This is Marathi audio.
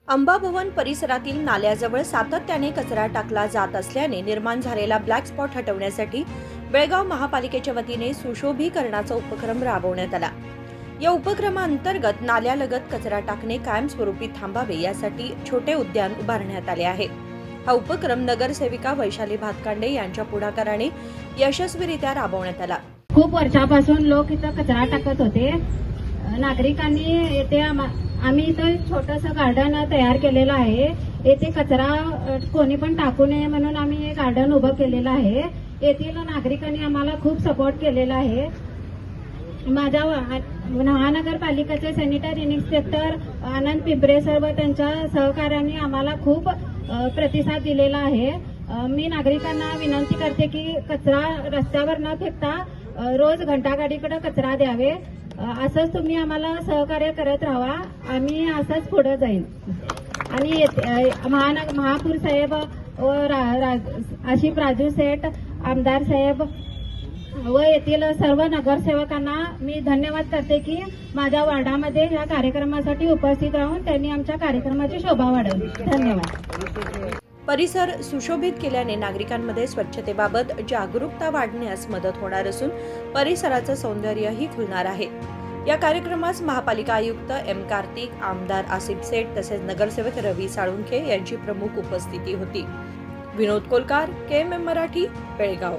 अंबाभवन परिसरातील नाल्याजवळ सातत्याने कचरा टाकला जात असल्याने निर्माण झालेला ब्लॅक स्पॉट हटवण्यासाठी बेळगाव महापालिकेच्या वतीने सुशोभीकरणाचा उपक्रम राबवण्यात आला। या उपक्रमाअंतर्गत नाल्यालगत कचरा टाकणे कायमस्वरूपी थांबावे यासाठी छोटे उद्यान उभारण्यात आले आहे। हा उपक्रम नगरसेविका वैशाली भातकांडे यांच्या पुढाकाराने यशस्वीरित्या राबवण्यात आला। खूप वर्षापासून लोक इथं कचरा टाकत होते। नागरिकांनी येथे आम्ही इथं छोटंसं गार्डन तयार केलेलं आहे। येथे कचरा कोणी पण टाकू नये म्हणून आम्ही हे गार्डन उभं केलेलं आहे। येथील नागरिकांनी आम्हाला खूप सपोर्ट केलेला आहे। माझ्या महानगरपालिकेचे सॅनिटरी इन्स्पेक्टर आनंद पिंपरे सर व त्यांच्या सहकार्याने आम्हाला खूप प्रतिसाद दिलेला आहे। मी नागरिकांना विनंती करते की कचरा रस्त्यावर न फेकता रोज घंटागाडीकडे कचरा द्यावे। असंच तुम्ही आम्हाला सहकार्य करत राहा, आम्ही असंच पुढे जाईल। आणि महापौर साहेब व आशिफ राजू सेठ, आमदार साहेब व येथील सर्व नगरसेवकांना मी धन्यवाद करते की माझ्या वार्डामध्ये या कार्यक्रमासाठी उपस्थित राहून त्यांनी आमच्या कार्यक्रमाची शोभा वाढवली। धन्यवाद। परिसर सुशोभित केल्याने नागरिकांमध्ये स्वच्छतेबाबत जागरूकता वाढण्यास मदत होणार असून परिसराचं सौंदर्यही खुलणार आहे। या कार्यक्रमास महापालिका आयुक्त एम कार्तिक, आमदार आसिफ सेठ तसेच नगरसेवक रवी साळुंखे यांची प्रमुख उपस्थिती होती। विनोद कोलकार, KMM मराठी, बेळगाव।